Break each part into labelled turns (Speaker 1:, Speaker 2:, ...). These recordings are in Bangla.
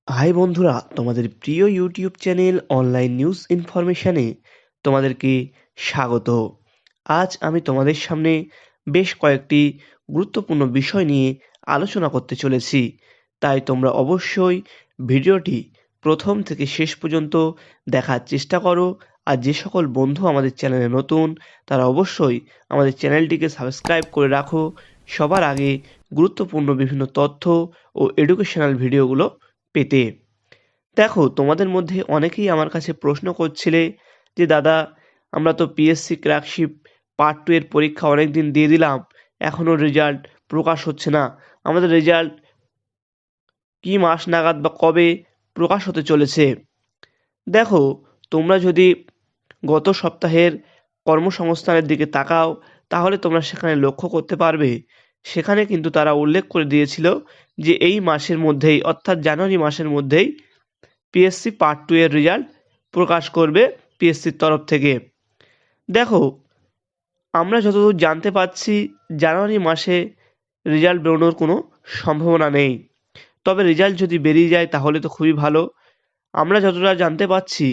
Speaker 1: হাই বন্ধুরা, তোমাদের প্রিয় ইউটিউব চ্যানেল অনলাইন নিউজ ইনফরমেশনে তোমাদেরকে স্বাগত। আজ আমি তোমাদের সামনে বেশ কয়েকটি গুরুত্বপূর্ণ বিষয় নিয়ে আলোচনা করতে চলেছি, তাই তোমরা অবশ্যই ভিডিওটি প্রথম থেকে শেষ পর্যন্ত দেখার চেষ্টা করো। আর যে সকল বন্ধু আমাদের চ্যানেলে নতুন, তারা অবশ্যই আমাদের চ্যানেলটিকে সাবস্ক্রাইব করে রাখো সবার আগে গুরুত্বপূর্ণ বিভিন্ন তথ্য ও এডুকেশনাল ভিডিওগুলো পেতে। দেখো, তোমাদের মধ্যে অনেকেই আমার কাছে প্রশ্ন করছিলে যে দাদা, আমরা তো পিএসসি ক্লার্কশিপ পার্ট 2 এর পরীক্ষা অনেকদিন দিয়ে দিলাম, এখনও রেজাল্ট প্রকাশ হচ্ছে না। আমাদের রেজাল্ট কি মাস নাগাদ বা কবে প্রকাশ হতে চলেছে? দেখো, তোমরা যদি গত সপ্তাহের কর্মসংস্থানের দিকে তাকাও, তাহলে তোমরা সেখানে লক্ষ্য করতে পারবে, সেখানে কিন্তু তারা উল্লেখ করে দিয়েছিল যে এই মাসের মধ্যেই, অর্থাৎ জানুয়ারি মাসের মধ্যেই পিএসসি পার্ট 2 এর রেজাল্ট প্রকাশ করবে পিএসসির তরফ থেকে। দেখো, আমরা যতদূর জানতে পারছি জানুয়ারি মাসে রেজাল্ট বেরোনোর কোনো সম্ভাবনা নেই। তবে রেজাল্ট যদি বেরিয়ে যায় তাহলে তো খুবই ভালো। আমরা যতটা জানতে পারছি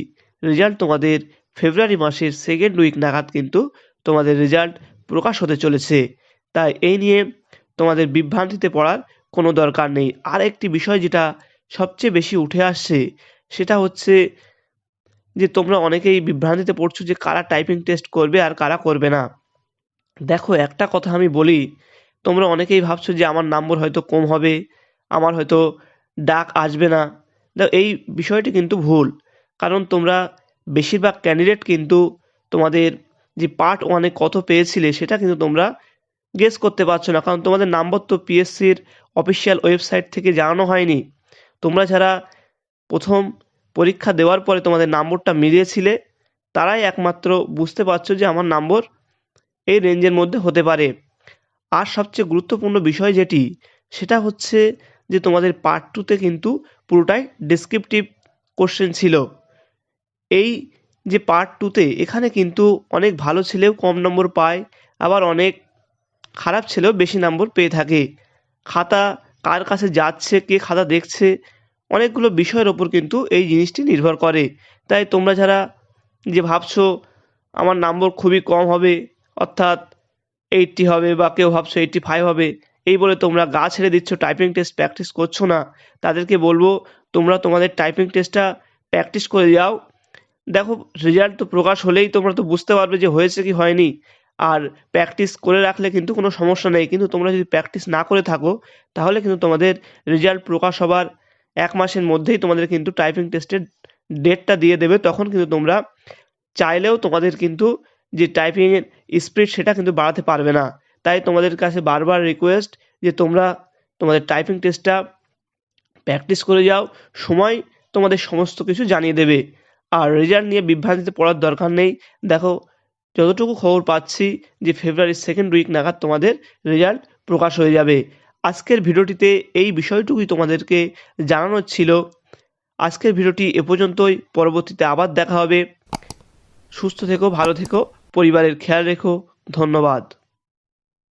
Speaker 1: রেজাল্ট তোমাদের ফেব্রুয়ারি মাসের সেকেন্ড উইক নাগাদ কিন্তু তোমাদের রেজাল্ট প্রকাশ হতে চলেছে। তাই এই নিয়ে তোমাদের বিভ্রান্তিতে পড়ার কোনো দরকার নেই। আর একটি বিষয় যেটা সবচেয়ে বেশি উঠে আসছে, সেটা হচ্ছে যে তোমরা অনেকেই বিভ্রান্তিতে পড়ছো যে কারা টাইপিং টেস্ট করবে আর কারা করবে না। দেখো, একটা কথা আমি বলি, তোমরা অনেকেই ভাবছো যে আমার নম্বর হয়তো কম হবে, আমার হয়তো ডাক আসবে না। দেখো, এই বিষয়টি কিন্তু ভুল। কারণ তোমরা বেশিরভাগ ক্যান্ডিডেট কিন্তু তোমাদের যে পার্ট 1 এ কত পেয়েছিলে সেটা কিন্তু তোমরা গেস করতে পারছো না, কারণ তোমাদের নাম্বার তো পিএসসির অফিসিয়াল ওয়েবসাইট থেকে জানানো হয়নি। তোমরা যারা প্রথম পরীক্ষা দেওয়ার পরে তোমাদের নম্বরটা মিলিয়েছিলে, তারাই একমাত্র বুঝতে পারছো যে আমার নম্বর এই রেঞ্জের মধ্যে হতে পারে। আর সবচেয়ে গুরুত্বপূর্ণ বিষয় যেটি, সেটা হচ্ছে যে তোমাদের পার্ট 2 তে কিন্তু পুরোটাই ডেসক্রিপটিভ কোশ্চেন ছিল। এই যে পার্ট 2 তে এখানে কিন্তু অনেক ভালো ছেলেও কম নম্বর পায়, আবার অনেক খারাপ ছেলেও বেশি নম্বর পেয়ে থাকে। খাতা কার কাছে যাচ্ছে, কে খাতা দেখছে, অনেকগুলো বিষয়ের ওপর কিন্তু এই জিনিসটি নির্ভর করে। তাই তোমরা যারা যে ভাবছো আমার নম্বর খুবই কম হবে, অর্থাৎ 80 হবে, বা কেউ ভাবছো 85 হবে, এই বলে তোমরা গা ছেড়ে দিচ্ছ, টাইপিং টেস্ট প্র্যাকটিস করছো না, তাদেরকে বলবো তোমরা তোমাদের টাইপিং টেস্টটা প্র্যাকটিস করে যাও। দেখো, রেজাল্ট তো প্রকাশ হলেই তোমরা তো বুঝতে পারবে যে হয়েছে কি হয়নি। আর প্র্যাকটিস করে রাখলে কিন্তু কোনো সমস্যা নেই, কিন্তু তোমরা যদি প্র্যাকটিস না করে থাকো তাহলে কিন্তু তোমাদের রেজাল্ট প্রকাশ হবার 1 মাসের মধ্যেই তোমাদের কিন্তু টাইপিং টেস্টের ডেটটা দিয়ে দেবে। তখন কিন্তু তোমরা চাইলেও তোমাদের কিন্তু যে টাইপিংয়ের স্পিড সেটা কিন্তু বাড়াতে পারবে না। তাই তোমাদের কাছে বারবার রিকোয়েস্ট যে তোমরা তোমাদের টাইপিং টেস্টটা প্র্যাকটিস করে যাও, সময় তোমাদের সমস্ত কিছু জানিয়ে দেবে। আর রেজাল্ট নিয়ে বিভ্রান্তিতে পড়ার দরকার নেই। দেখো, যতটুকু খবর পাচ্ছি যে ফেব্রুয়ারির সেকেন্ড উইক নাগাদ তোমাদের রেজাল্ট প্রকাশ হয়ে যাবে। আজকের ভিডিওটিতে এই বিষয়টুকুই তোমাদেরকে জানানোর ছিল। আজকের ভিডিওটি এ পর্যন্তই, পরবর্তীতে আবার দেখা হবে। সুস্থ থেকো, ভালো থেকো, পরিবারের খেয়াল রেখো। ধন্যবাদ।